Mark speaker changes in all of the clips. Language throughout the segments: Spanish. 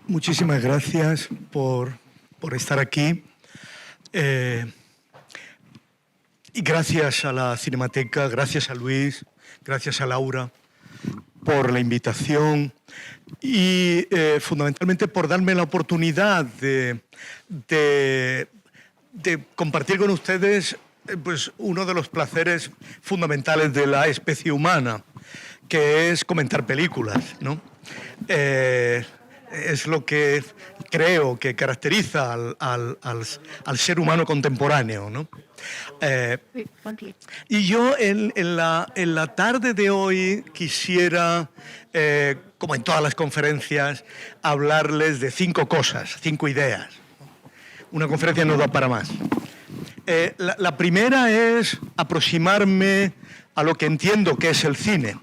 Speaker 1: Muchísimas gracias por estar aquí. Y gracias a la Cinemateca, gracias a Luis, gracias a Laura por la invitación y fundamentalmente por darme la oportunidad de compartir con ustedes pues, uno de los placeres fundamentales de la especie humana, que es comentar películas, ¿no? Es lo que creo que caracteriza al ser humano contemporáneo, ¿no? Y yo en la tarde de hoy quisiera, como en todas las conferencias, hablarles de 5 cosas, 5 ideas. Una conferencia no da para más. La primera es aproximarme a lo que entiendo que es el cine.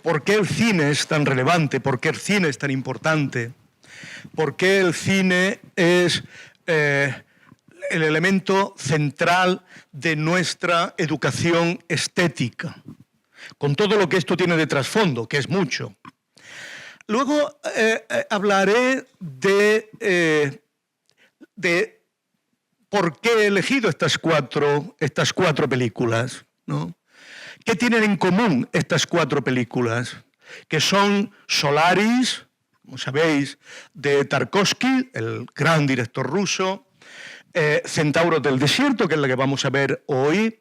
Speaker 1: ¿Por qué el cine es tan relevante? ¿Por qué el cine es tan importante? ¿Por qué el cine es el elemento central de nuestra educación estética? Con todo lo que esto tiene de trasfondo, que es mucho. Luego hablaré de por qué he elegido estas cuatro películas, ¿no? ¿Qué tienen en común estas 4 películas? Que son Solaris, como sabéis, de Tarkovsky, el gran director ruso, Centauros del Desierto, que es la que vamos a ver hoy,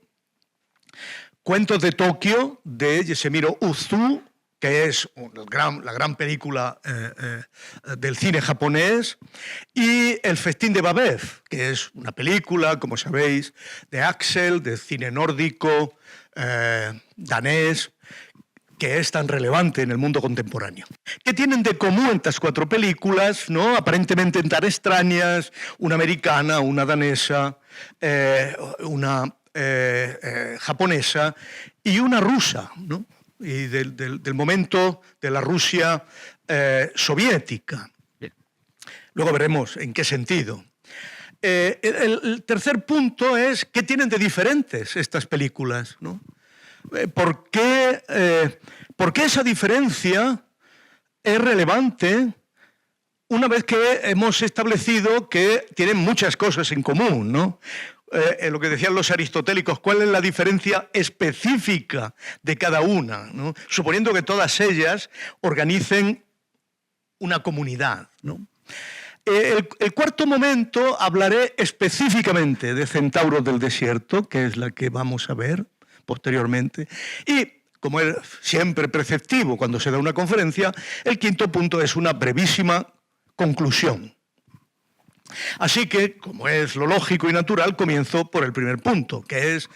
Speaker 1: Cuentos de Tokio, de Yoshimuro Ozu, que es la gran película del cine japonés, y El Festín de Babel, que es una película, como sabéis, de Axel, de cine nórdico, danés, que es tan relevante en el mundo contemporáneo. ¿Qué tienen de común estas 4 películas, ¿no? Aparentemente tan extrañas, una americana, una danesa, una japonesa y una rusa, ¿no? Y del momento de la Rusia soviética. Bien. Luego veremos en qué sentido. El tercer punto es qué tienen de diferentes estas películas, ¿no? ¿Por qué esa diferencia es relevante una vez que hemos establecido que tienen muchas cosas en común, ¿no? Lo que decían los aristotélicos, ¿cuál es la diferencia específica de cada una, ¿no? Suponiendo que todas ellas organicen una comunidad, ¿no? El cuarto momento hablaré específicamente de Centauros del Desierto, que es la que vamos a ver posteriormente, y como es siempre preceptivo cuando se da una conferencia, el quinto punto es una brevísima conclusión. Así que, como es lo lógico y natural, comienzo por el primer punto, que es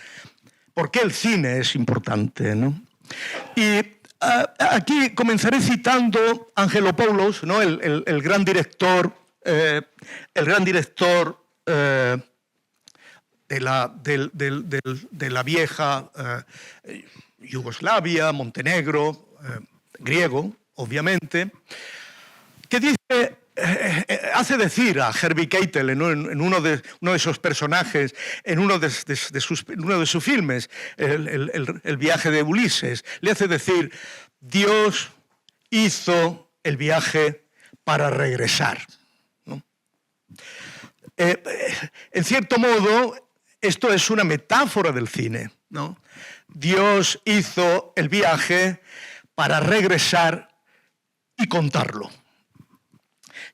Speaker 1: ¿por qué el cine es importante, ¿no? Y aquí comenzaré citando a Angelopoulos, ¿no? el gran director, de la vieja Yugoslavia, Montenegro, griego, obviamente, que dice, hace decir a Herbie Keitel en uno de esos personajes, en uno de sus filmes, el viaje de Ulises, le hace decir, Dios hizo el viaje para regresar, ¿no? En cierto modo, esto es una metáfora del cine, ¿no? Dios hizo el viaje para regresar y contarlo.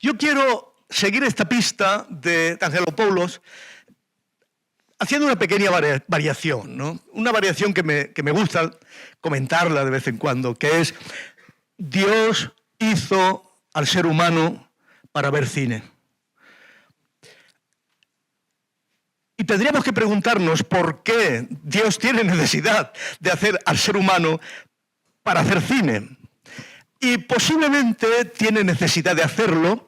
Speaker 1: Yo quiero seguir esta pista de Angelopoulos haciendo una pequeña variación, ¿no? Una variación que me gusta comentarla de vez en cuando, que es Dios hizo al ser humano para ver cine. Y tendríamos que preguntarnos por qué Dios tiene necesidad de hacer al ser humano para hacer cine. Y posiblemente tiene necesidad de hacerlo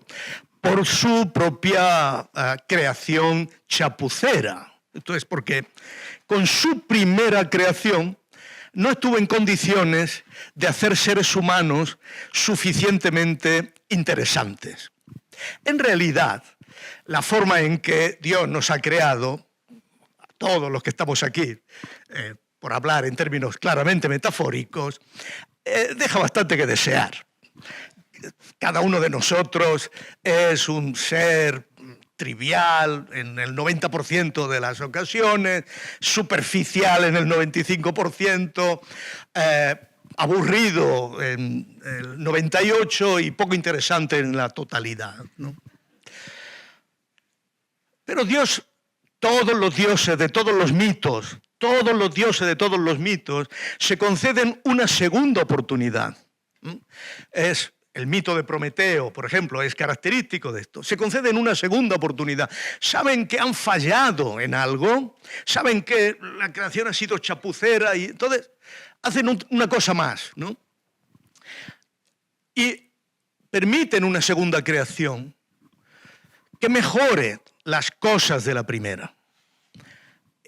Speaker 1: por su propia creación chapucera. Entonces, porque con su primera creación no estuvo en condiciones de hacer seres humanos suficientemente interesantes. En realidad, la forma en que Dios nos ha creado, a todos los que estamos aquí, por hablar en términos claramente metafóricos, deja bastante que desear. cada uno de nosotros es un ser trivial en el 90% de las ocasiones, superficial en el 95%, aburrido en el 98% y poco interesante en la totalidad, ¿no? Pero Dios, todos los dioses de todos los mitos, se conceden una segunda oportunidad. Es el mito de Prometeo, por ejemplo, es característico de esto. Se conceden una segunda oportunidad. Saben que han fallado en algo, saben que la creación ha sido chapucera y entonces hacen una cosa más, ¿no? Y permiten una segunda creación que mejore las cosas de la primera.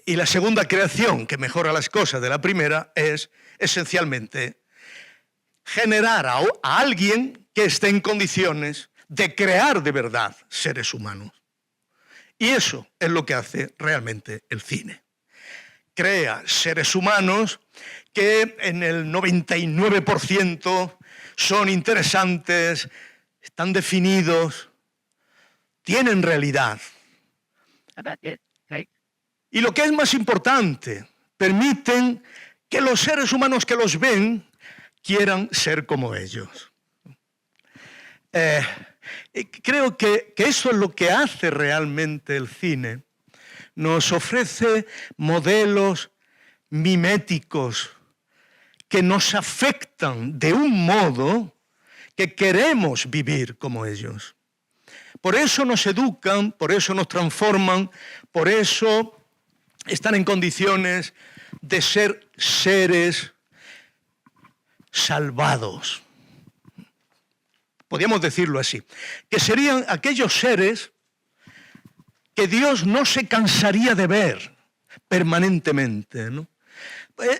Speaker 1: Y la segunda creación que mejora las cosas de la primera es esencialmente generar a alguien que esté en condiciones de crear de verdad seres humanos. Y eso es lo que hace realmente el cine. Crea seres humanos que en el 99% son interesantes, están definidos, tienen realidad. Y lo que es más importante, permiten que los seres humanos que los ven quieran ser como ellos. Creo que eso es lo que hace realmente el cine. Nos ofrece modelos miméticos que nos afectan de un modo que queremos vivir como ellos. Por eso nos educan, por eso nos transforman, por eso están en condiciones de ser seres salvados. Podríamos decirlo así, que serían aquellos seres que Dios no se cansaría de ver permanentemente, ¿no?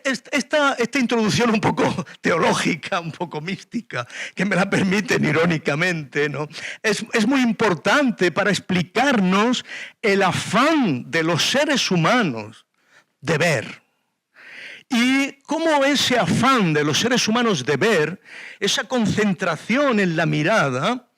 Speaker 1: Esta introducción un poco teológica, un poco mística, que me la permiten irónicamente, ¿no? Es muy importante para explicarnos el afán de los seres humanos de ver. Y cómo ese afán de los seres humanos de ver, esa concentración en la mirada,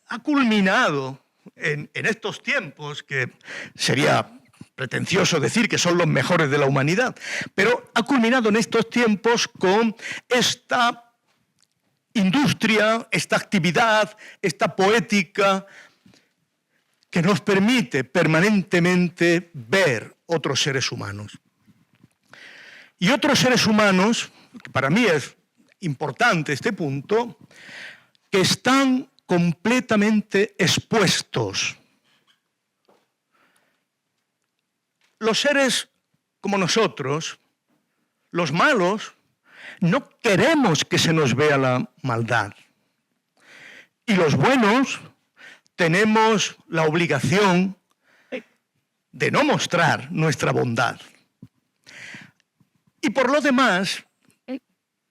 Speaker 1: ha culminado en estos tiempos, que sería pretencioso decir que son los mejores de la humanidad, pero ha culminado en estos tiempos con esta industria, esta actividad, esta poética que nos permite permanentemente ver otros seres humanos. Y otros seres humanos, que para mí es importante este punto, que están completamente expuestos. Los seres como nosotros, los malos, no queremos que se nos vea la maldad. Y los buenos tenemos la obligación de no mostrar nuestra bondad. Y por lo demás,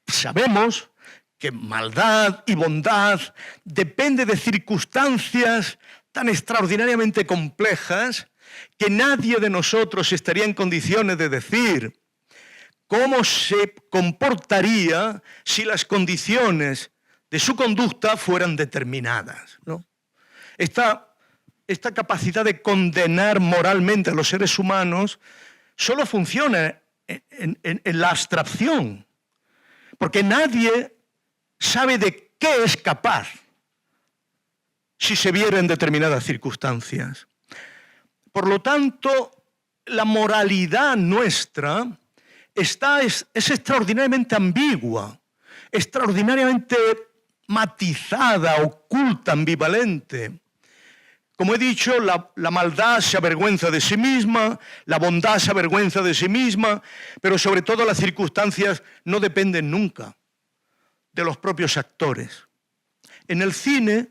Speaker 1: sabemos que maldad y bondad depende de circunstancias tan extraordinariamente complejas que nadie de nosotros estaría en condiciones de decir cómo se comportaría si las condiciones de su conducta fueran determinadas, ¿no? Esta capacidad de condenar moralmente a los seres humanos solo funciona en la abstracción, porque nadie sabe de qué es capaz si se viera en determinadas circunstancias. Por lo tanto, la moralidad nuestra es extraordinariamente ambigua, extraordinariamente matizada, oculta, ambivalente. Como he dicho, la maldad se avergüenza de sí misma, la bondad se avergüenza de sí misma, pero sobre todo las circunstancias no dependen nunca de los propios actores. En el cine,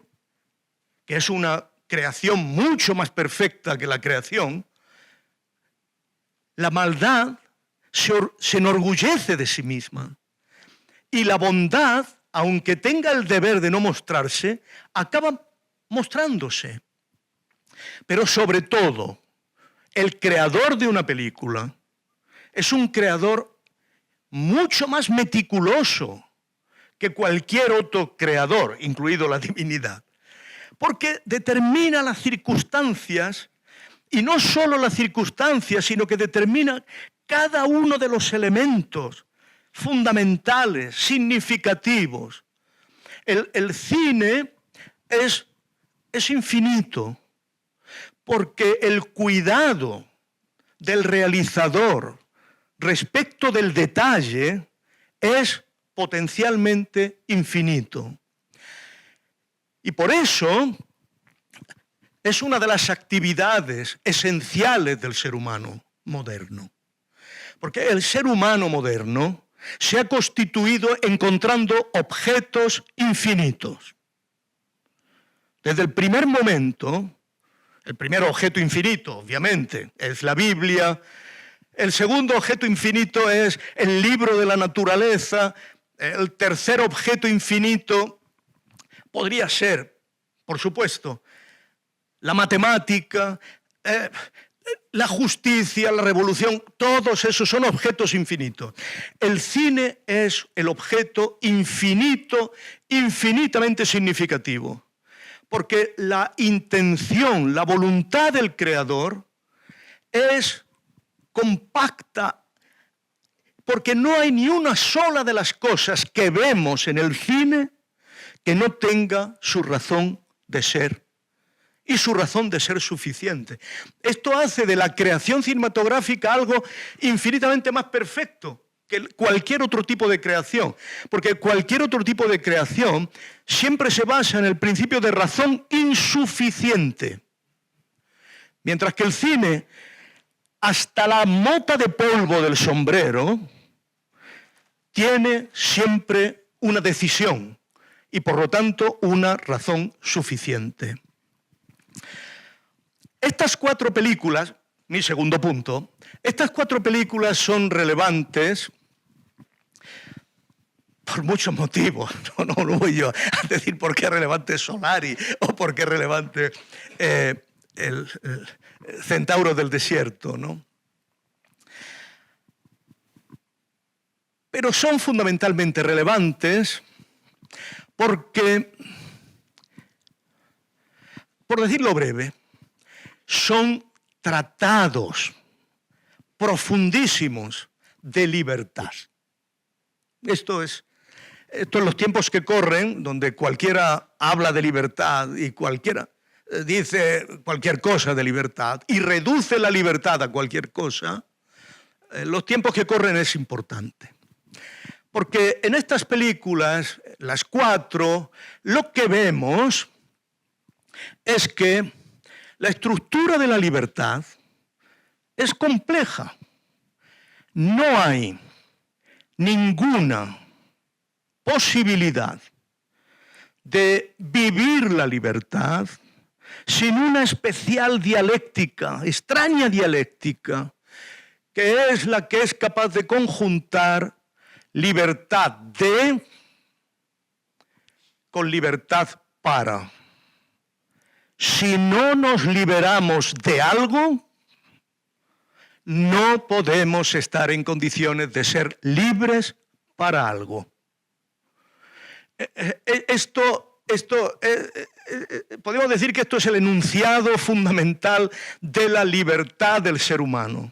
Speaker 1: que es una creación mucho más perfecta que la creación, la maldad se enorgullece de sí misma. Y la bondad, aunque tenga el deber de no mostrarse, acaba mostrándose. Pero sobre todo, el creador de una película es un creador mucho más meticuloso que cualquier otro creador, incluido la divinidad, porque determina las circunstancias, y no solo las circunstancias, sino que determina cada uno de los elementos fundamentales, significativos. El cine es infinito, porque el cuidado del realizador respecto del detalle es potencialmente infinito. Y por eso es una de las actividades esenciales del ser humano moderno. Porque el ser humano moderno se ha constituido encontrando objetos infinitos. Desde el primer momento, el primer objeto infinito, obviamente, es la Biblia. El segundo objeto infinito es el libro de la naturaleza. El tercer objeto infinito podría ser, por supuesto, la matemática, la justicia, la revolución. Todos esos son objetos infinitos. El cine es el objeto infinito, infinitamente significativo. Porque la intención, la voluntad del creador es compacta, porque no hay ni una sola de las cosas que vemos en el cine que no tenga su razón de ser y su razón de ser suficiente. Esto hace de la creación cinematográfica algo infinitamente más perfecto que cualquier otro tipo de creación, porque cualquier otro tipo de creación siempre se basa en el principio de razón insuficiente, mientras que el cine, hasta la mota de polvo del sombrero, tiene siempre una decisión y por lo tanto una razón suficiente. Estas 4 películas, mi segundo punto, estas 4 películas son relevantes por muchos motivos. No voy yo a decir por qué es relevante Solari o por qué es relevante el Centauro del Desierto, ¿no? Pero son fundamentalmente relevantes porque, por decirlo breve, son tratados profundísimos de libertad. Esto es en los tiempos que corren, donde cualquiera habla de libertad y cualquiera dice cualquier cosa de libertad y reduce la libertad a cualquier cosa, los tiempos que corren es importante. Porque en estas películas, las 4, lo que vemos es que la estructura de la libertad es compleja. No hay ninguna posibilidad de vivir la libertad sin una especial dialéctica, extraña dialéctica, que es la que es capaz de conjuntar libertad de con libertad para. Si no nos liberamos de algo, no podemos estar en condiciones de ser libres para algo. Podemos decir que esto es el enunciado fundamental de la libertad del ser humano,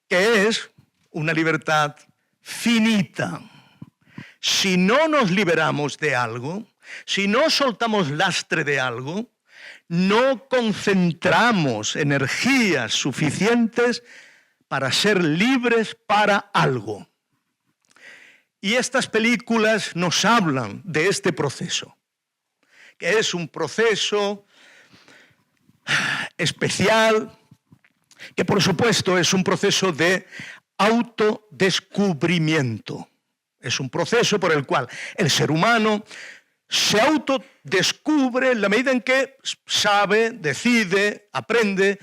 Speaker 1: que es una libertad finita. Si no nos liberamos de algo, si no soltamos lastre de algo, no concentramos energías suficientes para ser libres para algo. Y estas películas nos hablan de este proceso, que es un proceso especial, que por supuesto es un proceso de autodescubrimiento. Es un proceso por el cual el ser humano se autodescubre en la medida en que sabe, decide, aprende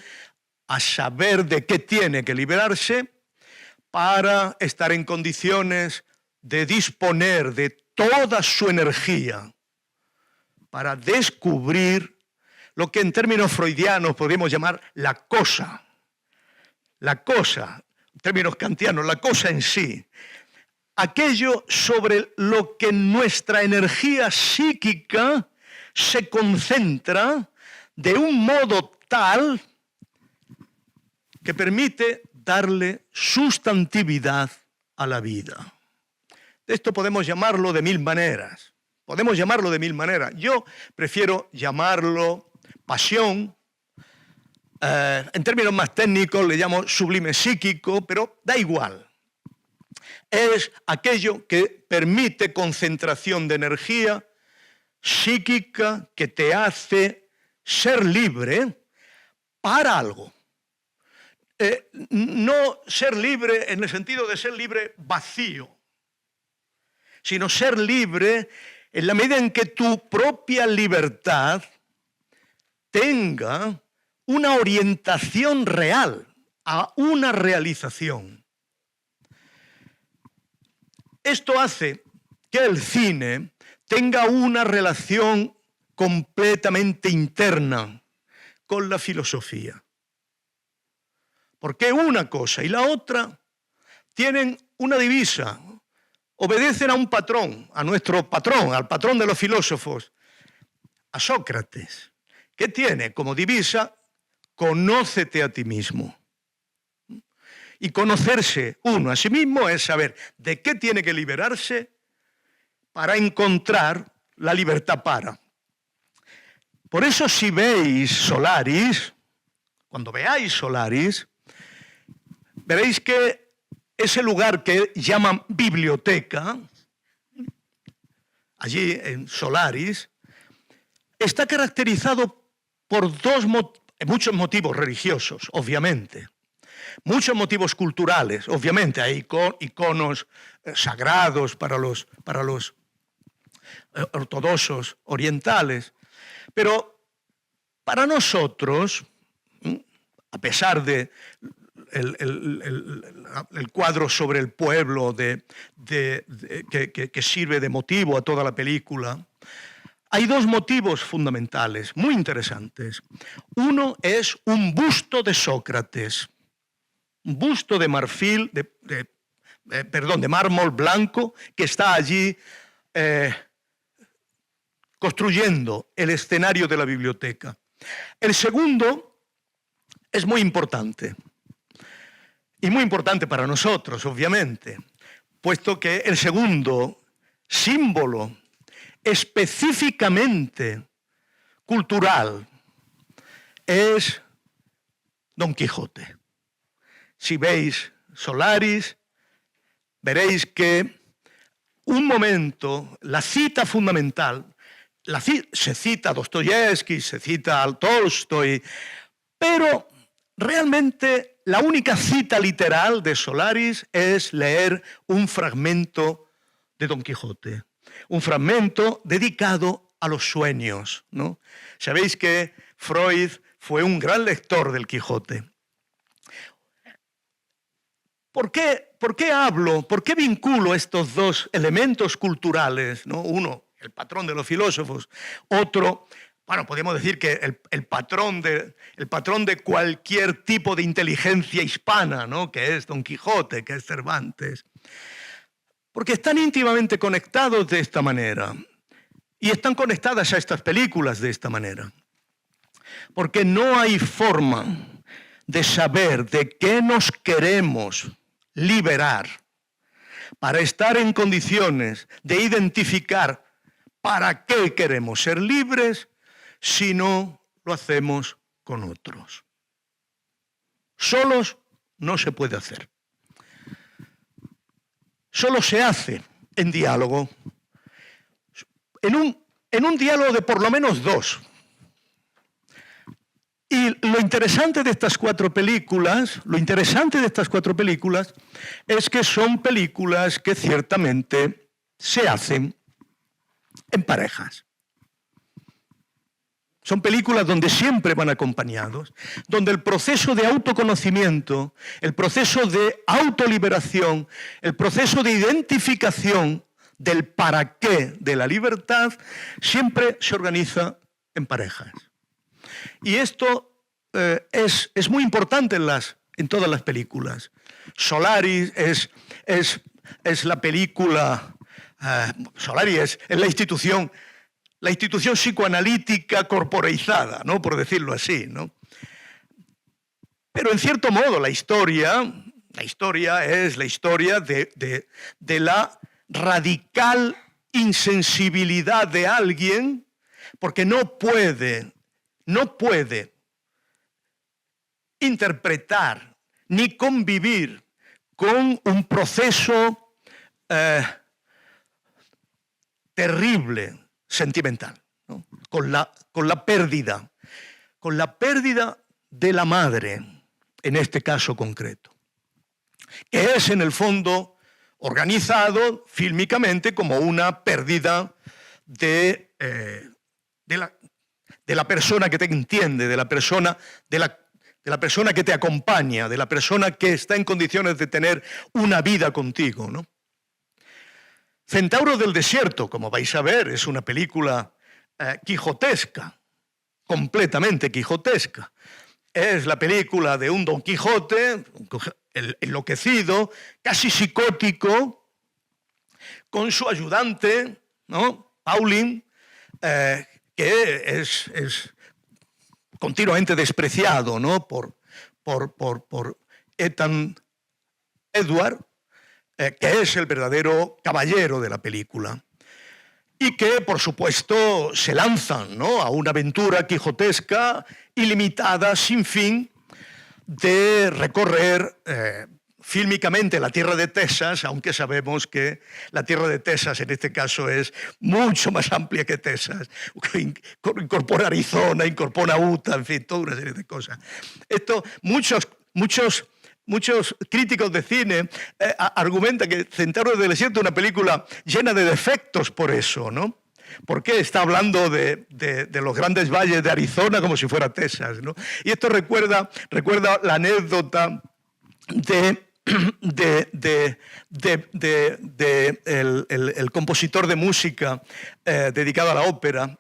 Speaker 1: a saber de qué tiene que liberarse para estar en condiciones de disponer de toda su energía para descubrir lo que en términos freudianos podemos llamar la cosa. La cosa, en términos kantianos, la cosa en sí. aquello sobre lo que nuestra energía psíquica se concentra de un modo tal que permite darle sustantividad a la vida. Esto podemos llamarlo de mil maneras. Podemos llamarlo de mil maneras. Yo prefiero llamarlo pasión. En términos más técnicos le llamo sublime psíquico, pero da igual. Es aquello que permite concentración de energía psíquica que te hace ser libre para algo. No ser libre en el sentido de ser libre vacío, sino ser libre en la medida en que tu propia libertad tenga una orientación real a una realización. Esto hace que el cine tenga una relación completamente interna con la filosofía. Porque una cosa y la otra tienen una divisa, obedecen a un patrón, a nuestro patrón, al patrón de los filósofos, a Sócrates, que tiene como divisa: conócete a ti mismo. Y conocerse uno a sí mismo es saber de qué tiene que liberarse para encontrar la libertad para. Por eso, si veis Solaris, cuando veáis Solaris, veréis que ese lugar que llaman biblioteca, allí en Solaris, está caracterizado por muchos motivos religiosos, obviamente. Muchos motivos culturales, obviamente. Hay iconos sagrados para los ortodoxos orientales. Pero para nosotros, a pesar de el cuadro sobre el pueblo que sirve de motivo a toda la película, hay dos motivos fundamentales muy interesantes. Uno es un busto de Sócrates, un busto de marfil, de mármol blanco, que está allí construyendo el escenario de la biblioteca. El segundo es muy importante, y muy importante para nosotros, obviamente, puesto que el segundo símbolo específicamente cultural es Don Quijote. Si veis Solaris, veréis que un momento, la cita fundamental, se cita a Dostoyevsky, se cita a Tolstoy, pero realmente la única cita literal de Solaris es leer un fragmento de Don Quijote, un fragmento dedicado a los sueños, ¿no? Sabéis que Freud fue un gran lector del Quijote. ¿Por qué vinculo estos dos elementos culturales, ¿no? Uno, el patrón de los filósofos; otro, bueno, podemos decir que el patrón de cualquier tipo de inteligencia hispana, ¿no? Que es Don Quijote, que es Cervantes. Porque están íntimamente conectados de esta manera, y están conectadas a estas películas de esta manera. Porque no hay forma de saber de qué nos queremos liberar para estar en condiciones de identificar para qué queremos ser libres si no lo hacemos con otros. Solos no se puede hacer. Solo se hace en diálogo, en un diálogo de por lo menos dos. Y lo interesante de estas cuatro películas es que son películas que ciertamente se hacen en parejas. Son películas donde siempre van acompañados, donde el proceso de autoconocimiento, el proceso de autoliberación, el proceso de identificación del para qué de la libertad siempre se organiza en parejas. Y esto es muy importante en todas las películas. Solaris es es la película, Solari es la institución psicoanalítica corporeizada, ¿no? Por decirlo así, ¿no? Pero en cierto modo la historia es la historia de la radical insensibilidad de alguien, porque no puede interpretar ni convivir con un proceso terrible sentimental, ¿no? con la pérdida de la madre, en este caso concreto, que es en el fondo organizado fílmicamente como una pérdida de la persona que te entiende, de la persona que te acompaña, de la persona que está en condiciones de tener una vida contigo, ¿no? Centauro del desierto, como vais a ver, es una película quijotesca, completamente quijotesca. Es la película de un Don Quijote enloquecido, casi psicótico, con su ayudante, ¿no? Paulin, que es continuamente despreciado, ¿no? por Ethan Edward, que es el verdadero caballero de la película, y que, por supuesto, se lanzan, ¿no? a una aventura quijotesca ilimitada, sin fin, de recorrer fílmicamente la tierra de Texas, aunque sabemos que la tierra de Texas en este caso es mucho más amplia que Texas. Incorpora Arizona, incorpora Utah, en fin, toda una serie de cosas. Esto, muchos críticos de cine argumentan que Centauro del desierto es una película llena de defectos por eso, ¿no? Porque está hablando de los grandes valles de Arizona como si fuera Texas, ¿no? Y esto recuerda la anécdota el compositor de música dedicado a la ópera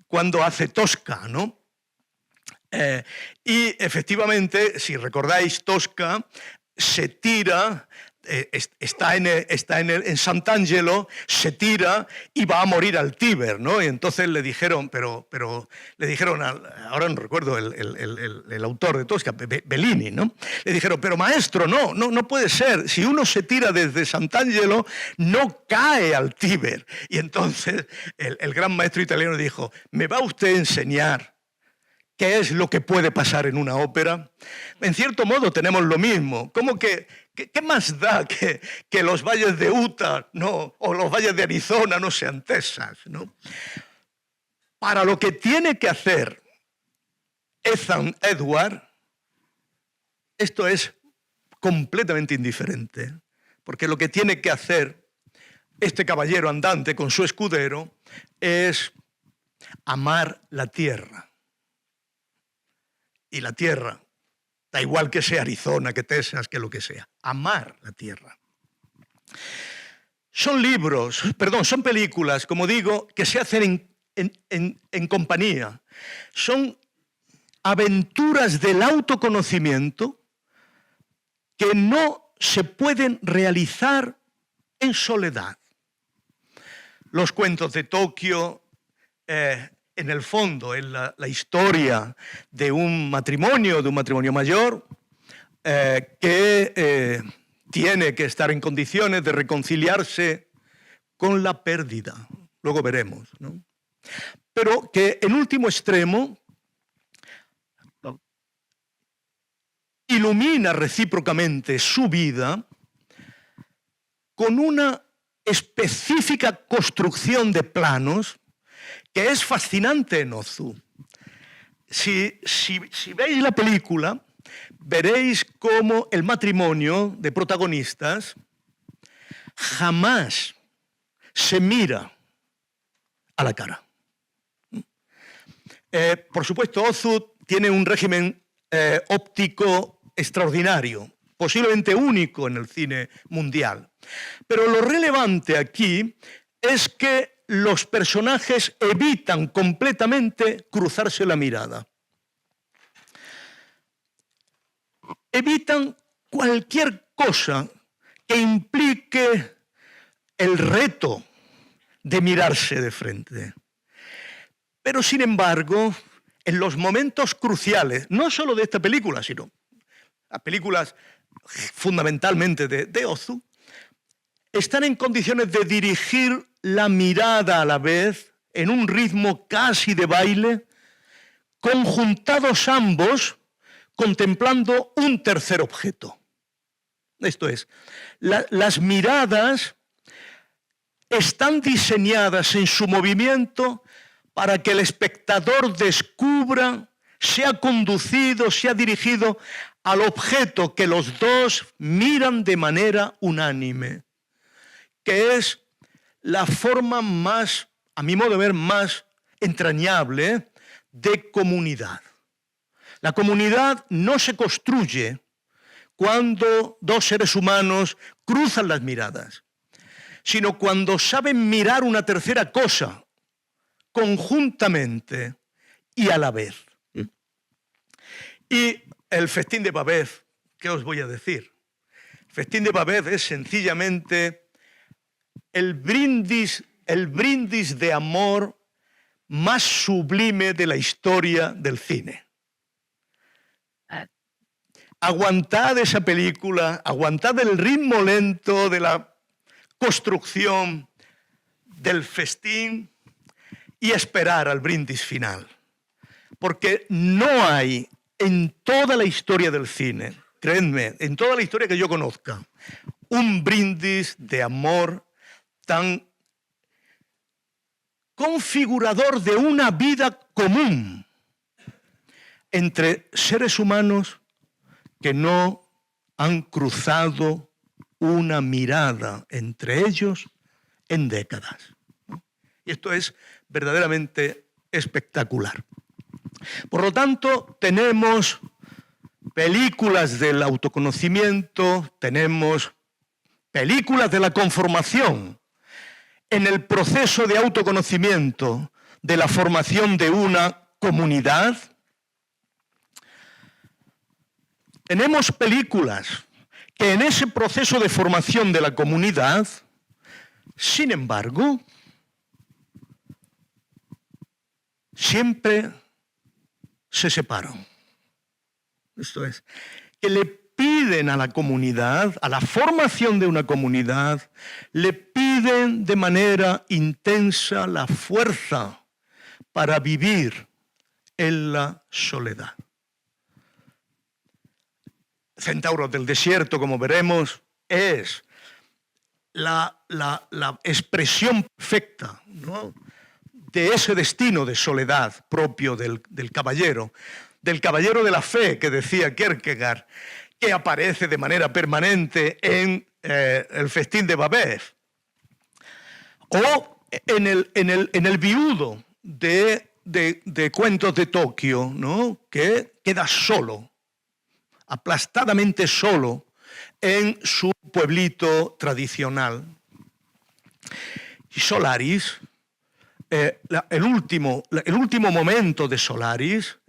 Speaker 1: cuando hace Tosca, ¿no? Y efectivamente, si recordáis, Tosca se tira, está en Sant'Angelo, se tira y va a morir al Tíber, ¿no? Y entonces le dijeron, ahora no recuerdo el autor de Tosca, Bellini, ¿no? Le dijeron, pero maestro, no puede ser, si uno se tira desde Sant'Angelo, no cae al Tíber. Y entonces el gran maestro italiano dijo, ¿me va usted a enseñar qué es lo que puede pasar en una ópera? En cierto modo tenemos lo mismo. ¿Cómo que qué más da que los valles de Utah, ¿no? o los valles de Arizona no sean Texas, ¿no? Para lo que tiene que hacer Ethan Edward, esto es completamente indiferente, porque lo que tiene que hacer este caballero andante con su escudero es amar la tierra. Y la tierra, da igual que sea Arizona, que Texas, que lo que sea, amar la tierra. Son películas, como digo, que se hacen en compañía. Son aventuras del autoconocimiento que no se pueden realizar en soledad. Los cuentos de Tokio, en el fondo, en la historia de un matrimonio mayor que tiene que estar en condiciones de reconciliarse con la pérdida. Luego veremos, ¿no? Pero que en último extremo ilumina recíprocamente su vida con una específica construcción de planos que es fascinante en Ozu. Si veis la película, veréis cómo el matrimonio de protagonistas jamás se mira a la cara. Por supuesto, Ozu tiene un régimen óptico extraordinario, posiblemente único en el cine mundial. Pero lo relevante aquí es que los personajes evitan completamente cruzarse la mirada. Evitan cualquier cosa que implique el reto de mirarse de frente. Pero, sin embargo, en los momentos cruciales, no solo de esta película, sino las películas fundamentalmente de Ozu, están en condiciones de dirigir la mirada a la vez en un ritmo casi de baile, conjuntados ambos, contemplando un tercer objeto. Esto es, las miradas están diseñadas en su movimiento para que el espectador descubra, sea conducido, sea dirigido al objeto que los dos miran de manera unánime, que es la forma más, a mi modo de ver, más entrañable de comunidad. La comunidad no se construye cuando dos seres humanos cruzan las miradas, sino cuando saben mirar una tercera cosa conjuntamente y a la vez. Y el Festín de Babeth, ¿qué os voy a decir? El Festín de Babeth es sencillamente el brindis de amor más sublime de la historia del cine. Aguantad esa película, aguantad el ritmo lento de la construcción del festín y esperar al brindis final. Porque no hay en toda la historia del cine, créanme, en toda la historia que yo conozca, un brindis de amor tan configurador de una vida común entre seres humanos que no han cruzado una mirada entre ellos en décadas. Y esto es verdaderamente espectacular. Por lo tanto, tenemos películas del autoconocimiento, tenemos películas de la conformación en el proceso de autoconocimiento de la formación de una comunidad. Tenemos películas que en ese proceso de formación de la comunidad, sin embargo, siempre se separan. Esto es, que le piden a la comunidad, a la formación de una comunidad, le piden de manera intensa la fuerza para vivir en la soledad. Centauros del desierto, como veremos, es la expresión perfecta, ¿no?, de ese destino de soledad propio del caballero de la fe que decía Kierkegaard, que aparece de manera permanente en el Festín de Babeth, o en el viudo de Cuentos de Tokio, ¿no?, que queda solo, aplastadamente solo en su pueblito tradicional. Y Solaris, el último momento de Solaris,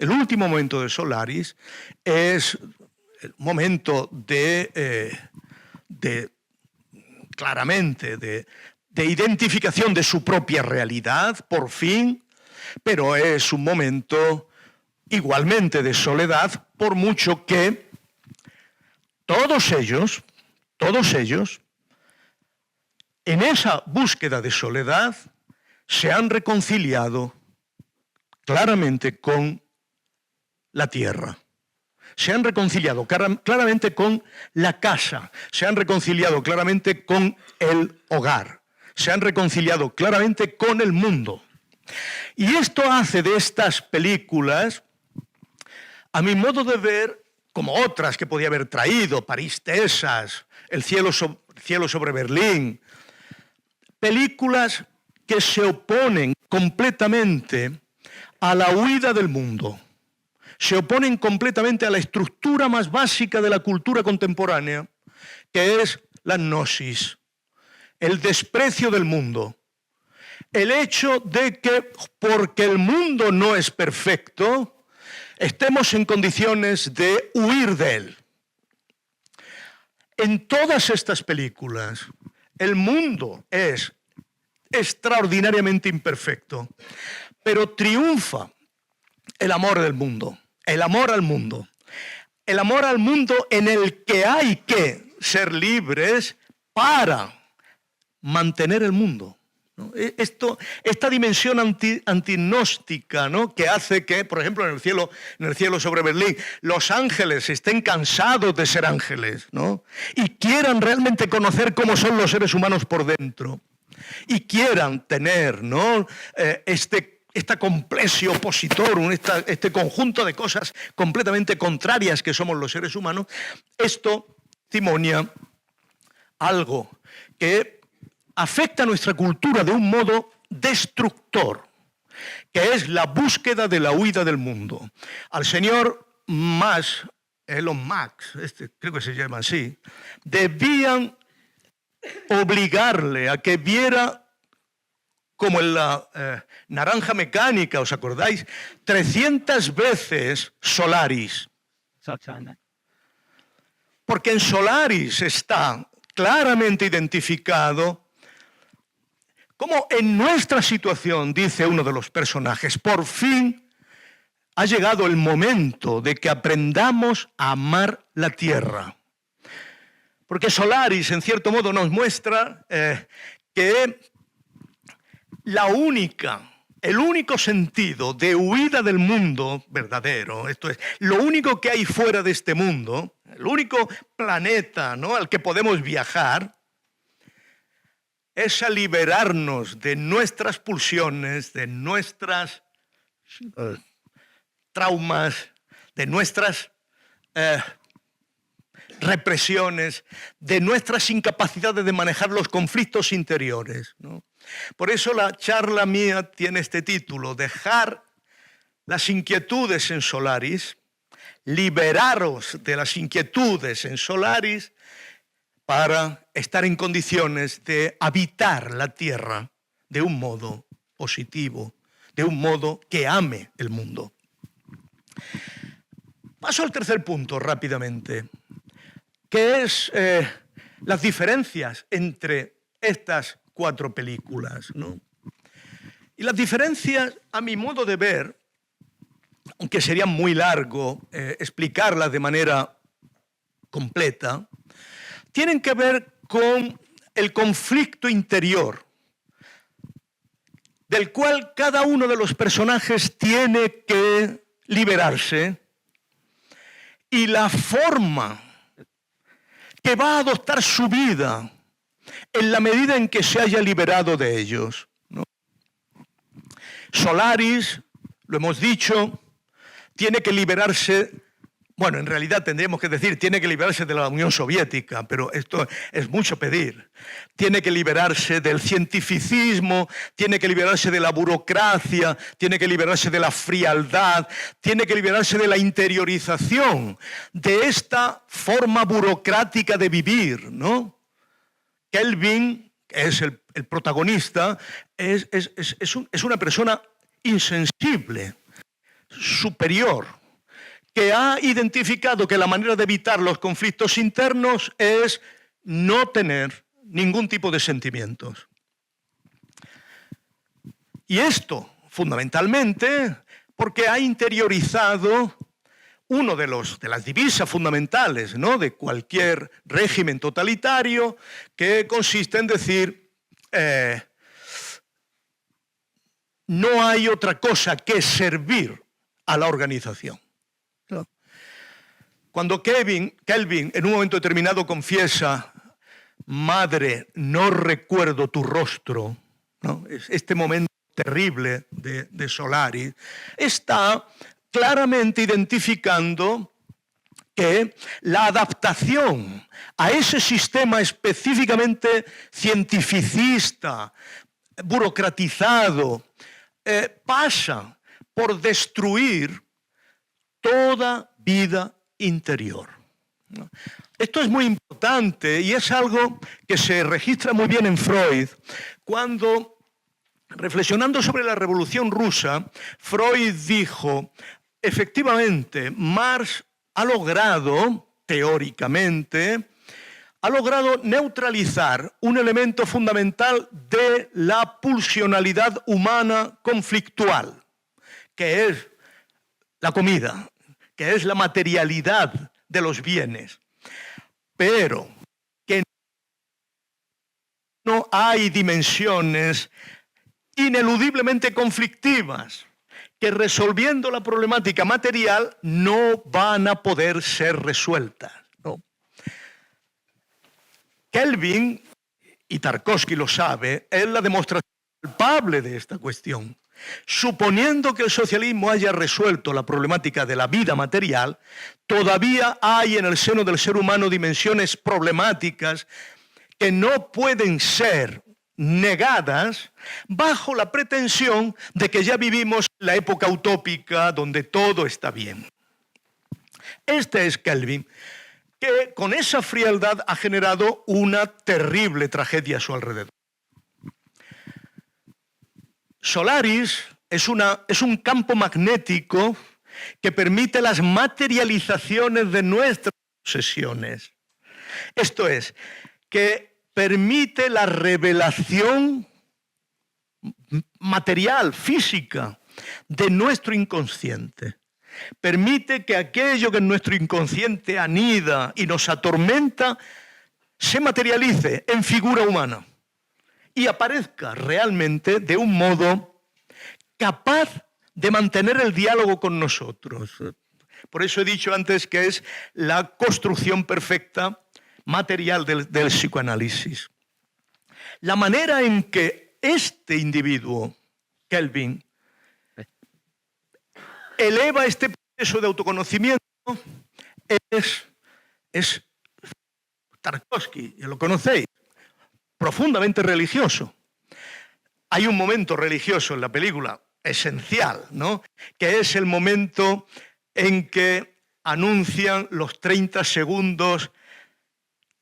Speaker 1: es el momento claramente de identificación de su propia realidad, por fin, pero es un momento igualmente de soledad, por mucho que todos ellos, en esa búsqueda de soledad, se han reconciliado claramente con la tierra. Se han reconciliado claramente con la casa. Se han reconciliado claramente con el hogar. Se han reconciliado claramente con el mundo. Y esto hace de estas películas, a mi modo de ver, como otras que podía haber traído, París, Texas, El cielo sobre Berlín, películas que se oponen completamente a la huida del mundo, se oponen completamente a la estructura más básica de la cultura contemporánea, que es la gnosis, el desprecio del mundo, el hecho de que, porque el mundo no es perfecto, estemos en condiciones de huir de él. En todas estas películas, el mundo es extraordinariamente imperfecto, pero triunfa el amor del mundo, el amor al mundo. El amor al mundo en el que hay que ser libres para mantener el mundo, ¿no? Esta dimensión antinóstica, ¿no?, que hace que, por ejemplo, en el cielo sobre Berlín, los ángeles estén cansados de ser ángeles, ¿no?, y quieran realmente conocer cómo son los seres humanos por dentro, y quieran tener, ¿no?, esta complexio opositorum, este conjunto de cosas completamente contrarias que somos los seres humanos. Esto testimonia algo que afecta a nuestra cultura de un modo destructor, que es la búsqueda de la huida del mundo. Al señor Elon Musk, creo que se llama así, debían obligarle a que viera, como en la Naranja Mecánica, ¿os acordáis?, 300 veces Solaris. Porque en Solaris está claramente identificado cómo en nuestra situación, dice uno de los personajes, por fin ha llegado el momento de que aprendamos a amar la tierra. Porque Solaris, en cierto modo, nos muestra que el único sentido de huida del mundo verdadero, esto es, lo único que hay fuera de este mundo, el único planeta, ¿no?, al que podemos viajar, es a liberarnos de nuestras pulsiones, de nuestras traumas, de nuestras represiones, de nuestras incapacidades de manejar los conflictos interiores, ¿no? Por eso la charla mía tiene este título: dejar las inquietudes en Solaris, liberaros de las inquietudes en Solaris para estar en condiciones de habitar la tierra de un modo positivo, de un modo que ame el mundo. Paso al tercer punto rápidamente, que es las diferencias entre estas 4 películas, ¿no? Y las diferencias, a mi modo de ver, aunque sería muy largo explicarlas de manera completa, tienen que ver con el conflicto interior, del cual cada uno de los personajes tiene que liberarse, y la forma que va a adoptar su vida en la medida en que se haya liberado de ellos, ¿no? Solaris, lo hemos dicho, tiene que liberarse, bueno, en realidad tendríamos que decir, tiene que liberarse de la Unión Soviética, pero esto es mucho pedir. Tiene que liberarse del cientificismo, tiene que liberarse de la burocracia, tiene que liberarse de la frialdad, tiene que liberarse de la interiorización de esta forma burocrática de vivir, ¿no? Kelvin, que es el protagonista, es una persona insensible, superior, que ha identificado que la manera de evitar los conflictos internos es no tener ningún tipo de sentimientos. Y esto, fundamentalmente, porque ha interiorizado uno de las divisas fundamentales, ¿no?, de cualquier régimen totalitario, que consiste en decir no hay otra cosa que servir a la organización. ¿No? Cuando Kelvin en un momento determinado confiesa: madre, no recuerdo tu rostro, ¿no?, este momento terrible de Solaris, está claramente identificando que la adaptación a ese sistema específicamente cientificista, burocratizado, pasa por destruir toda vida interior, ¿no? Esto es muy importante y es algo que se registra muy bien en Freud, cuando, reflexionando sobre la Revolución Rusa, Freud dijo: efectivamente, Marx ha logrado, teóricamente, ha logrado neutralizar un elemento fundamental de la pulsionalidad humana conflictual, que es la comida, que es la materialidad de los bienes. Pero que no hay dimensiones ineludiblemente conflictivas que resolviendo la problemática material no van a poder ser resueltas, ¿no? Kelvin, y Tarkovsky lo sabe, es la demostración palpable de esta cuestión. Suponiendo que el socialismo haya resuelto la problemática de la vida material, todavía hay en el seno del ser humano dimensiones problemáticas que no pueden ser negadas bajo la pretensión de que ya vivimos la época utópica donde todo está bien. Este es Kelvin, que con esa frialdad ha generado una terrible tragedia a su alrededor. Solaris es un campo magnético que permite las materializaciones de nuestras posesiones. Esto es, que permite la revelación material, física, de nuestro inconsciente. Permite que aquello que en nuestro inconsciente anida y nos atormenta se materialice en figura humana y aparezca realmente de un modo capaz de mantener el diálogo con nosotros. Por eso he dicho antes que es la construcción perfecta material del psicoanálisis. La manera en que este individuo, Kelvin, eleva este proceso de autoconocimiento es Tarkovsky, ya lo conocéis, profundamente religioso. Hay un momento religioso en la película esencial, ¿no? Que es el momento en que anuncian los 30 segundos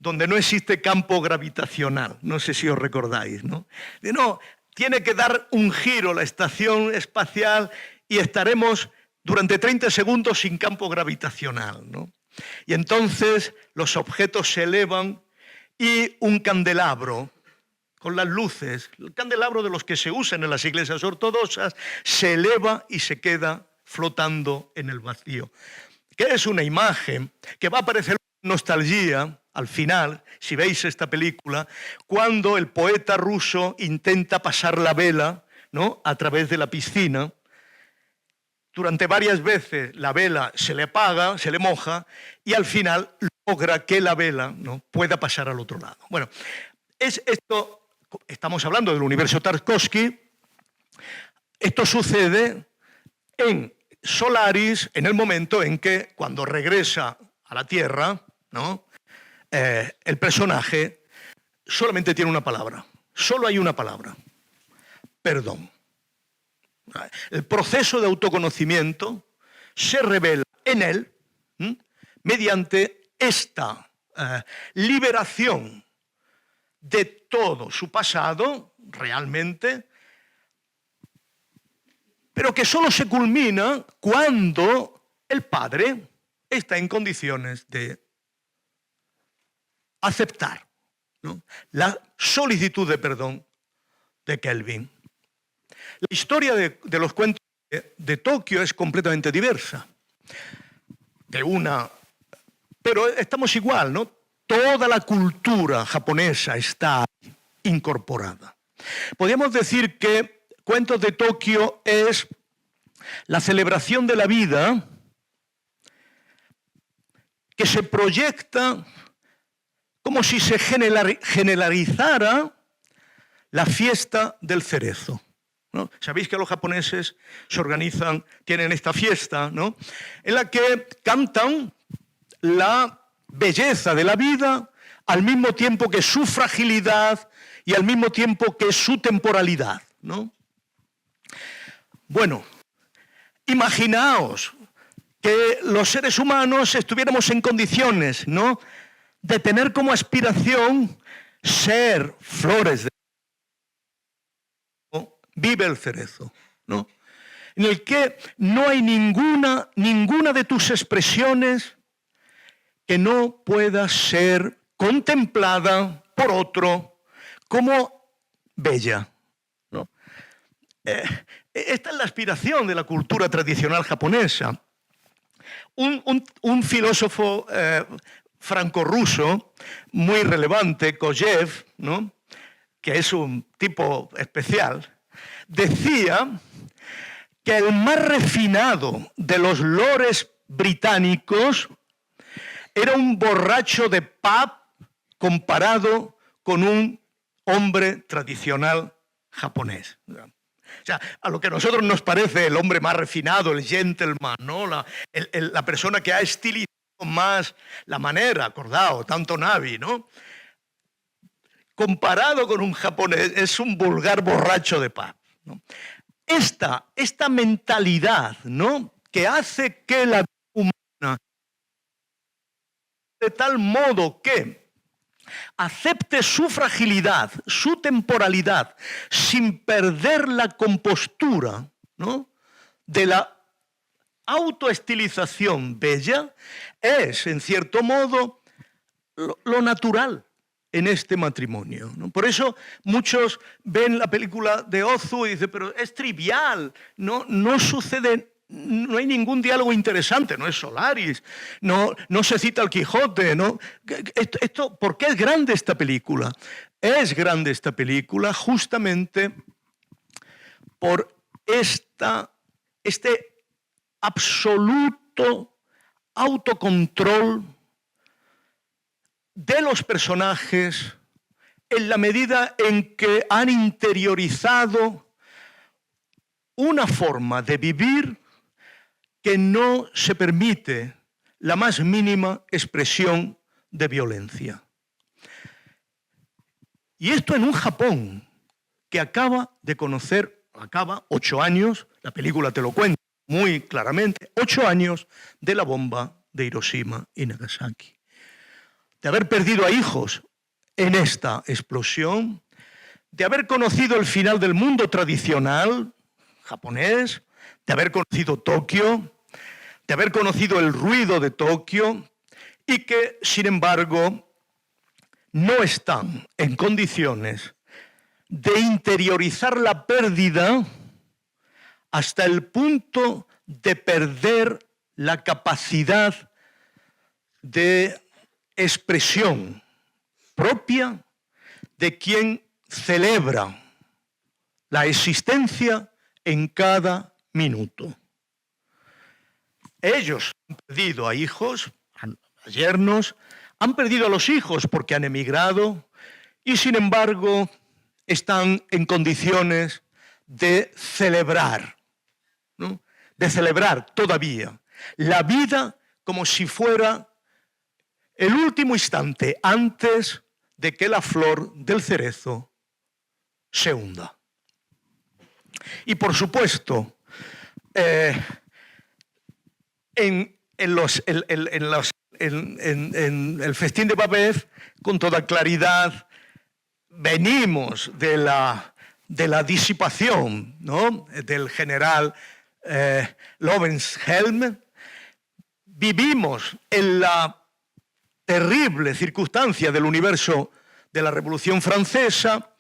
Speaker 1: donde no existe campo gravitacional. No sé si os recordáis, ¿no? No, tiene que dar un giro la estación espacial y estaremos durante 30 segundos sin campo gravitacional, ¿no? Y entonces los objetos se elevan y un candelabro con las luces, el candelabro de los que se usan en las iglesias ortodoxas, se eleva y se queda flotando en el vacío. Que es una imagen que va a parecer nostalgia al final, si veis esta película, cuando el poeta ruso intenta pasar la vela, ¿no?, a través de la piscina. Durante varias veces la vela se le apaga, se le moja, y al final logra que la vela, ¿no?, pueda pasar al otro lado. Bueno, estamos hablando del universo Tarkovsky. Esto sucede en Solaris en el momento en que, cuando regresa a la Tierra, ¿no?, el personaje solamente tiene una palabra. Solo hay una palabra: perdón. El proceso de autoconocimiento se revela en él mediante esta liberación de todo su pasado, realmente, pero que solo se culmina cuando el padre está en condiciones de aceptar, ¿no?, la solicitud de perdón de Kelvin. La historia de los cuentos de Tokio es completamente diversa. Pero estamos igual, ¿no? Toda la cultura japonesa está incorporada. Podríamos decir que Cuentos de Tokio es la celebración de la vida que se proyecta como si se generalizara la fiesta del cerezo, ¿no? Sabéis que los japoneses tienen esta fiesta, ¿no?, en la que cantan la belleza de la vida al mismo tiempo que su fragilidad y al mismo tiempo que su temporalidad, ¿no? Bueno, imaginaos que los seres humanos estuviéramos en condiciones, ¿no?, de tener como aspiración ser flores de... Vive el cerezo, ¿no?, en el que no hay ninguna de tus expresiones que no pueda ser contemplada por otro como bella, ¿no? Esta es la aspiración de la cultura tradicional japonesa. Un filósofo franco-ruso muy relevante, Kojev, ¿no?, que es un tipo especial, decía que el más refinado de los lores británicos era un borracho de pub comparado con un hombre tradicional japonés. O sea, a lo que a nosotros nos parece el hombre más refinado, el gentleman, ¿no?, la persona que ha estilizado más la manera, acordado, tanto Navi, ¿no?, comparado con un japonés, es un vulgar borracho de pub, ¿no? Esta mentalidad, ¿no?, que hace que la vida humana, de tal modo que acepte su fragilidad, su temporalidad, sin perder la compostura, ¿no?, de la autoestilización bella, es, en cierto modo, lo natural en este matrimonio, ¿no? Por eso muchos ven la película de Ozu y dicen, pero es trivial, no sucede, no hay ningún diálogo interesante, no es Solaris, no se cita al Quijote, ¿no? ¿Por qué es grande esta película? Es grande esta película justamente por este absoluto autocontrol de los personajes en la medida en que han interiorizado una forma de vivir que no se permite la más mínima expresión de violencia. Y esto en un Japón que acaba 8 años, la película te lo cuenta muy claramente, 8 años de la bomba de Hiroshima y Nagasaki. De haber perdido a hijos en esta explosión, de haber conocido el final del mundo tradicional japonés, de haber conocido Tokio, de haber conocido el ruido de Tokio y que, sin embargo, no están en condiciones de interiorizar la pérdida hasta el punto de perder la capacidad de expresión propia de quien celebra la existencia en cada minuto. Ellos han perdido a hijos, a yernos, han perdido a los hijos porque han emigrado y, sin embargo, están en condiciones de celebrar, ¿no?, de celebrar todavía la vida como si fuera el último instante antes de que la flor del cerezo se hunda. Y por supuesto, en el festín de Babel, con toda claridad, venimos de la disipación, ¿no?, del general Lovenhelm, vivimos en la terrible circunstancia del universo de la Revolución Francesa,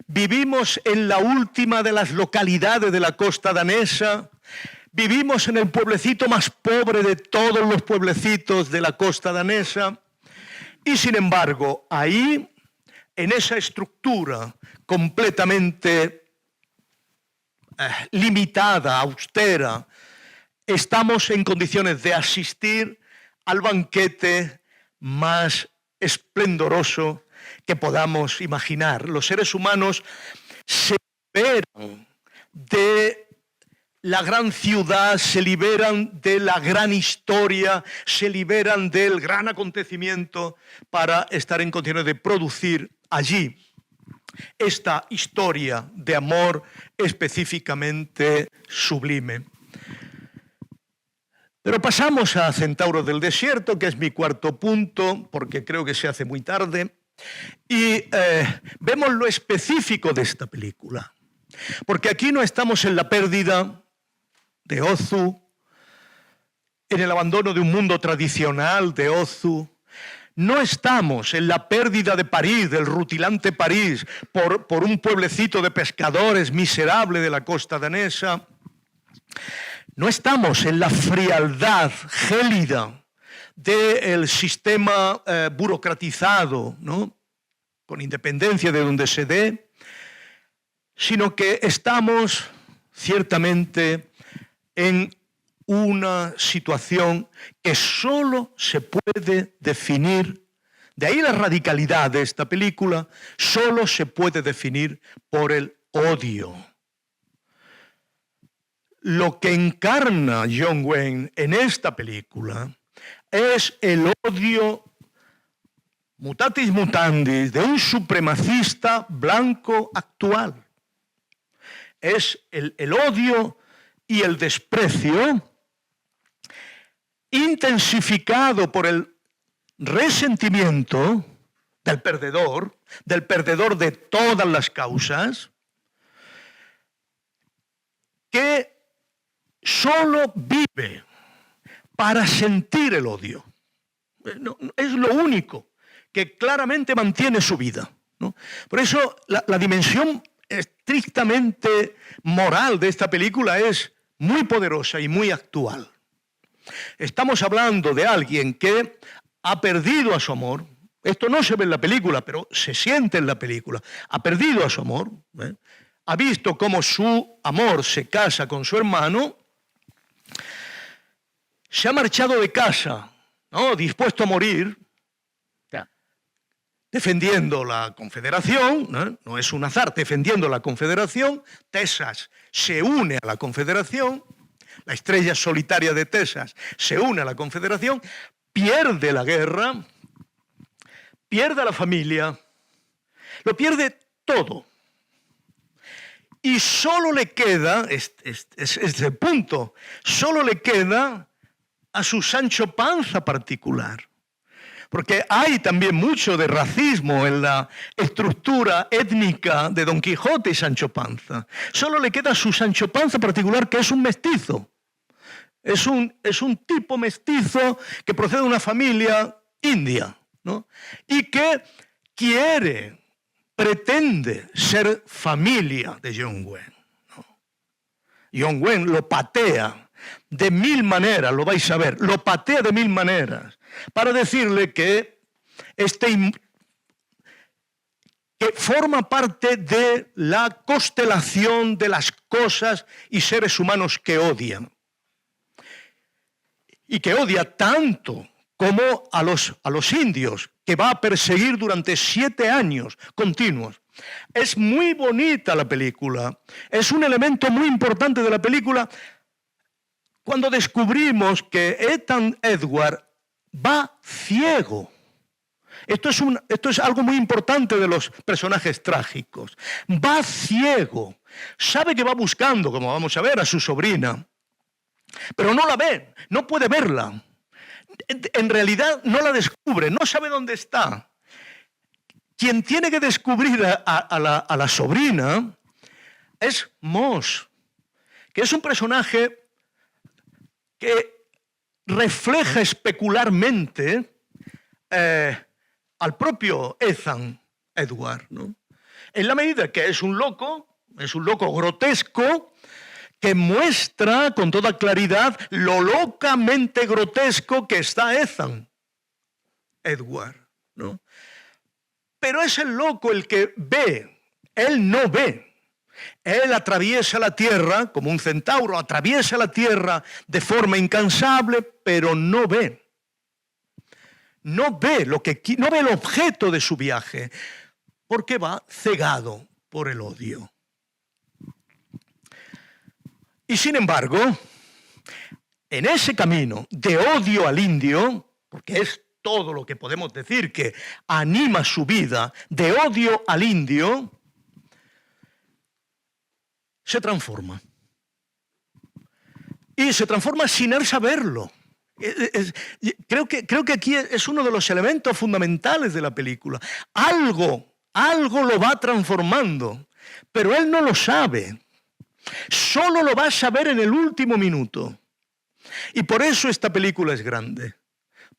Speaker 1: vivimos en la última de las localidades de la costa danesa, vivimos en el pueblecito más pobre de todos los pueblecitos de la costa danesa y, sin embargo, ahí, en esa estructura completamente limitada, austera, estamos en condiciones de asistir al banquete más esplendoroso que podamos imaginar. Los seres humanos se liberan de la gran ciudad, se liberan de la gran historia, se liberan del gran acontecimiento para estar en condiciones de producir allí esta historia de amor específicamente sublime. Pero pasamos a Centauros del Desierto, que es mi cuarto punto, porque creo que se hace muy tarde, y vemos lo específico de esta película. Porque aquí no estamos en la pérdida de Ozu, en el abandono de un mundo tradicional de Ozu, No estamos en la pérdida de París, del rutilante París, por un pueblecito de pescadores miserable de la costa danesa. No estamos en la frialdad gélida del sistema burocratizado, ¿no?, con independencia de donde se dé, sino que estamos ciertamente en una situación que solo se puede definir, de ahí la radicalidad de esta película, solo se puede definir por el odio. Lo que encarna John Wayne en esta película es el odio mutatis mutandis de un supremacista blanco actual. Es el odio y el desprecio intensificado por el resentimiento del perdedor de todas las causas, que solo vive para sentir el odio. Es lo único que claramente mantiene su vida, ¿no? Por eso la dimensión estrictamente moral de esta película es muy poderosa y muy actual. Estamos hablando de alguien que ha perdido a su amor. Esto no se ve en la película, pero se siente en la película. Ha perdido a su amor, ¿eh? Ha visto cómo su amor se casa con su hermano. Se ha marchado de casa, ¿no?, dispuesto a morir, defendiendo la Confederación, no es un azar, defendiendo la Confederación. Texas se une a la Confederación, la estrella solitaria de Texas se une a la Confederación, pierde la guerra, pierde a la familia, lo pierde todo. Y solo le queda, este punto, solo le queda a su Sancho Panza particular. Porque hay también mucho de racismo en la estructura étnica de Don Quijote y Sancho Panza. Solo le queda a su Sancho Panza particular, que es un mestizo. Es un tipo mestizo que procede de una familia india, ¿no?, y que pretende ser familia de John Wayne, ¿no? John Wayne lo patea de mil maneras, lo vais a ver, lo patea de mil maneras, para decirle que que forma parte de la constelación de las cosas y seres humanos que odian. Y que odia tanto como a los indios, que va a perseguir durante 7 años continuos. Es muy bonita la película, es un elemento muy importante de la película cuando descubrimos que Ethan Edward va ciego. Esto es algo muy importante de los personajes trágicos. Va ciego. Sabe que va buscando, como vamos a ver, a su sobrina, pero no la ve, no puede verla. En realidad no la descubre, no sabe dónde está. Quien tiene que descubrir a la sobrina es Moss, que es un personaje que refleja especularmente al propio Ethan Edward, ¿no?, en la medida que es un loco grotesco, que muestra con toda claridad lo locamente grotesco que está Ethan Edward, ¿no? Pero es el loco el que ve, él no ve. Él atraviesa la tierra como un centauro, atraviesa la tierra de forma incansable, pero no ve. No ve no ve el objeto de su viaje, porque va cegado por el odio. Y sin embargo, en ese camino de odio al indio, porque es todo lo que podemos decir que anima su vida, de odio al indio, se transforma. Y se transforma sin él saberlo. Creo que aquí es uno de los elementos fundamentales de la película. Algo lo va transformando, pero él no lo sabe. Solo lo va a saber en el último minuto. Y por eso esta película es grande.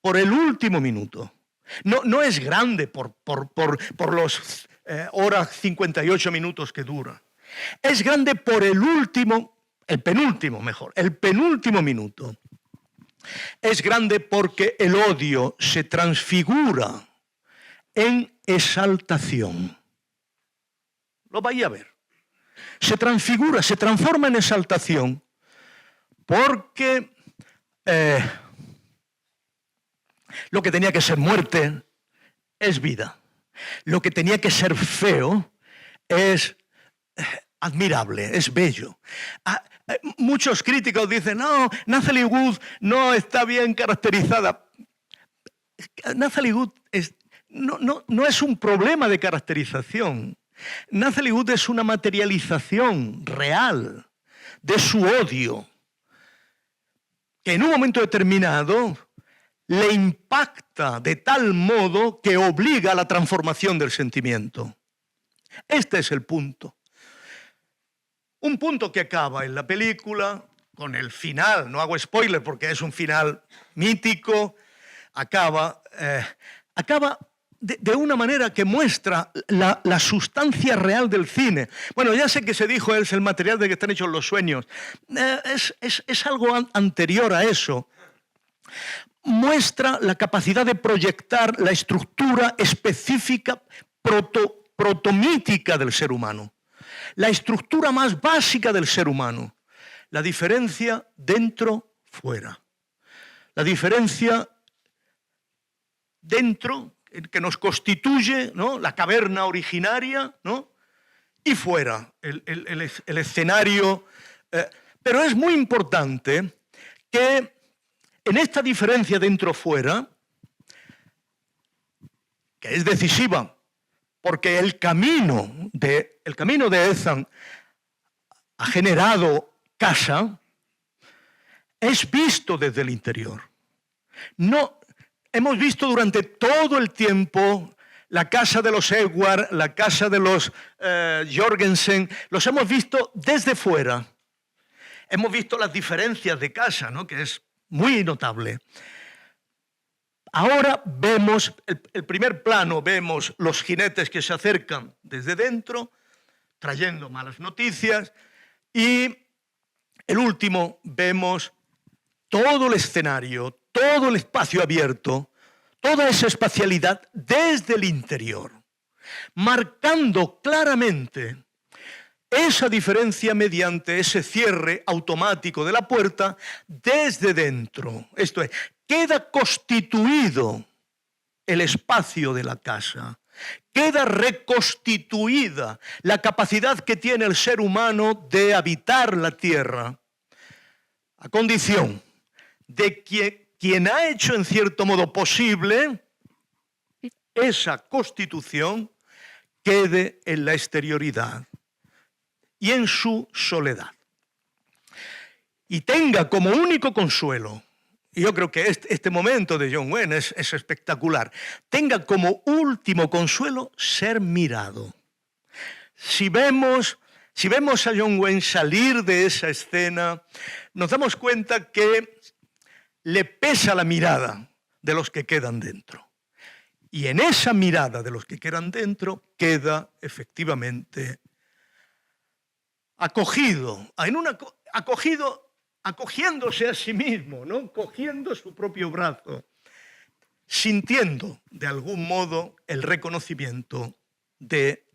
Speaker 1: Por el último minuto. No es grande por los horas 58 minutos que dura. Es grande por el penúltimo minuto. Es grande porque el odio se transfigura en exaltación. Lo vais a ver. Se transfigura, se transforma en exaltación porque lo que tenía que ser muerte es vida. Lo que tenía que ser feo es admirable, es bello. Muchos críticos dicen, no, Nathalie Wood no está bien caracterizada. Nathalie Wood no es un problema de caracterización. Nathalie Wood es una materialización real de su odio, que en un momento determinado le impacta de tal modo que obliga a la transformación del sentimiento. Este es el punto. Un punto que acaba en la película con el final, no hago spoiler porque es un final mítico, acaba de una manera que muestra la sustancia real del cine. Bueno, ya sé que se dijo, es el material de que están hechos los sueños. Es algo anterior a eso. Muestra la capacidad de proyectar la estructura específica protomítica del ser humano. La estructura más básica del ser humano. La diferencia dentro-fuera. La diferencia dentro, que nos constituye, ¿no?, la caverna originaria, ¿no?, y fuera, el escenario. Pero es muy importante que en esta diferencia dentro-fuera, que es decisiva, porque el camino de Ethan ha generado casa, es visto desde el interior. No, hemos visto durante todo el tiempo la casa de los Edward, la casa de los Jorgensen, los hemos visto desde fuera. Hemos visto las diferencias de casa, ¿no?, que es muy notable. Ahora vemos, el primer plano, vemos los jinetes que se acercan desde dentro, trayendo malas noticias, y el último vemos todo el escenario, todo el espacio abierto, toda esa espacialidad desde el interior, marcando claramente esa diferencia mediante ese cierre automático de la puerta desde dentro. Esto es, queda constituido el espacio de la casa, queda reconstituida la capacidad que tiene el ser humano de habitar la tierra, a condición de que quien ha hecho en cierto modo posible esa constitución quede en la exterioridad y en su soledad. Y tenga como único consuelo, y yo creo que este momento de John Wayne es espectacular, tenga como último consuelo ser mirado. Si vemos a John Wayne salir de esa escena, nos damos cuenta que le pesa la mirada de los que quedan dentro. Y en esa mirada de los que quedan dentro queda efectivamente acogiéndose a sí mismo, ¿no?, cogiendo su propio brazo, sintiendo de algún modo el reconocimiento de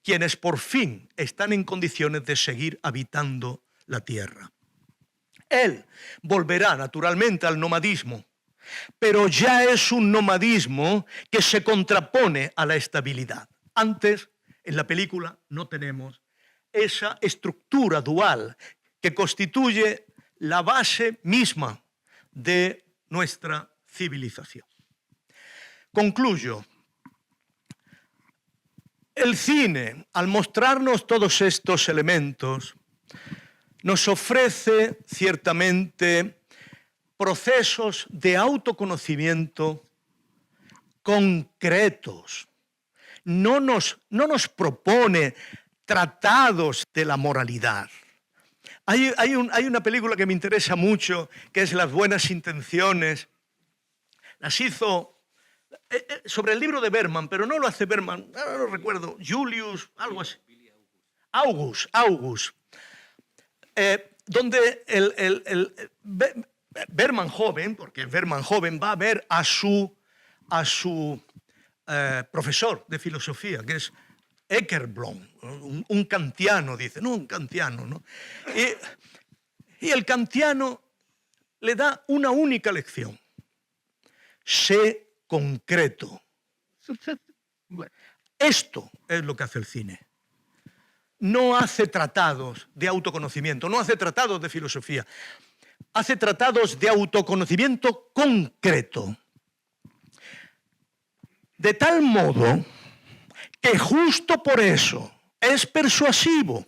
Speaker 1: quienes por fin están en condiciones de seguir habitando la tierra. Él volverá naturalmente al nomadismo, pero ya es un nomadismo que se contrapone a la estabilidad. Antes, en la película, no tenemos esa estructura dual que constituye la base misma de nuestra civilización. Concluyo. El cine, al mostrarnos todos estos elementos, nos ofrece ciertamente procesos de autoconocimiento concretos. No nos propone tratados de la moralidad. Hay una película que me interesa mucho, que es Las buenas intenciones. Las hizo sobre el libro de Bergman, pero no lo hace Bergman, ahora no recuerdo, Julius, algo así. August. Donde Bergman joven, porque Bergman joven va a ver a su profesor de filosofía, que es Eckerblom, un kantiano, dice, no, un kantiano, ¿no? Y el kantiano le da una única lección: sé concreto. Esto es lo que hace el cine. No hace tratados de autoconocimiento, no hace tratados de filosofía, hace tratados de autoconocimiento concreto. De tal modo que justo por eso es persuasivo.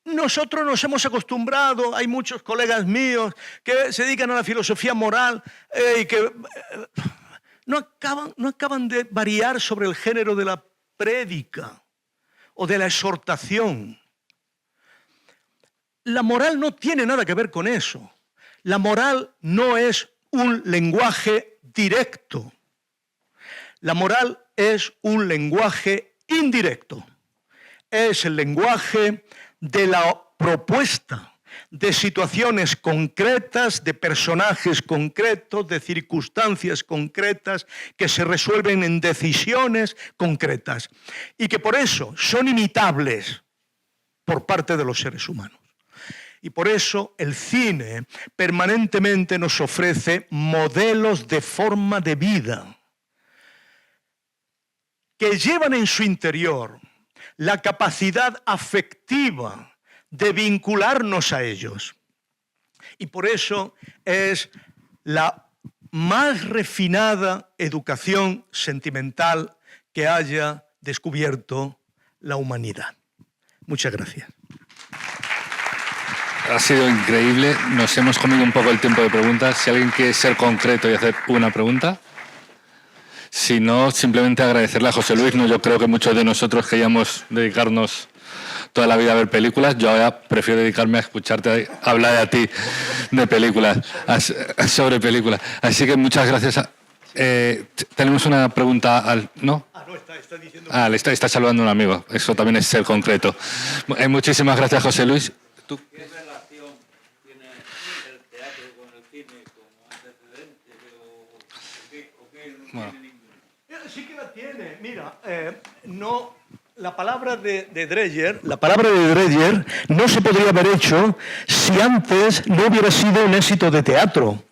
Speaker 1: Nosotros nos hemos acostumbrado, hay muchos colegas míos que se dedican a la filosofía moral y que no acaban de variar sobre el género de la prédica o de la exhortación. La moral no tiene nada que ver con eso. La moral no es un lenguaje directo. La moral es un lenguaje indirecto. Es el lenguaje de la propuesta de situaciones concretas, de personajes concretos, de circunstancias concretas que se resuelven en decisiones concretas y que por eso son imitables por parte de los seres humanos. Y por eso el cine permanentemente nos ofrece modelos de forma de vida que llevan en su interior la capacidad afectiva de vincularnos a ellos. Y por eso es la más refinada educación sentimental que haya descubierto la humanidad. Muchas gracias.
Speaker 2: Ha sido increíble. Nos hemos comido un poco el tiempo de preguntas. Si alguien quiere ser concreto y hacer una pregunta. Si no, simplemente agradecerle a José Luis. No, yo creo que muchos de nosotros queríamos dedicarnos toda la vida a ver películas. Yo ahora prefiero dedicarme a escucharte hablar a ti de películas, sobre películas. Así que muchas gracias. Tenemos una pregunta al... ¿No?
Speaker 1: No, está diciendo...
Speaker 2: Le está saludando a un amigo. Eso también es ser concreto. Muchísimas gracias, José Luis. ¿Tú?
Speaker 3: ¿Qué relación tiene el teatro con el cine como antecedente o qué no tiene ninguna?
Speaker 1: Sí que la tiene. Mira, no... La palabra de Dreyer no se podría haber hecho si antes no hubiera sido un éxito de teatro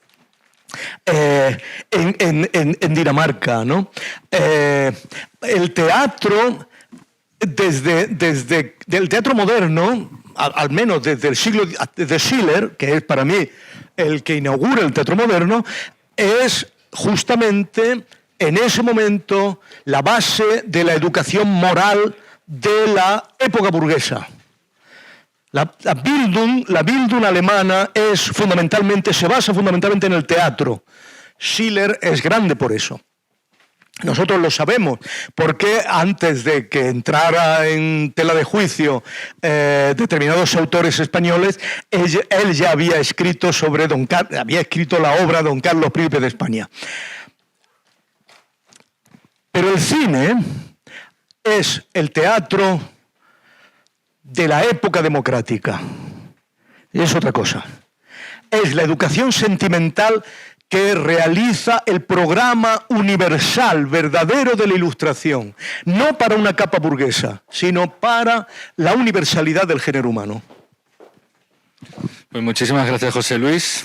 Speaker 1: en Dinamarca, ¿no? El teatro, desde el teatro moderno, al menos desde el siglo de Schiller, que es para mí el que inaugura el teatro moderno, es justamente en ese momento la base de la educación moral de la época burguesa. La Bildung alemana se basa fundamentalmente en el teatro. Schiller es grande por eso. Nosotros lo sabemos, porque antes de que entrara en tela de juicio determinados autores españoles, él ya había escrito había escrito la obra Don Carlos, Príncipe de España. Pero el cine es el teatro de la época democrática. Y es otra cosa. Es la educación sentimental que realiza el programa universal, verdadero de la Ilustración. No para una capa burguesa, sino para la universalidad del género humano.
Speaker 2: Pues muchísimas gracias, José Luis.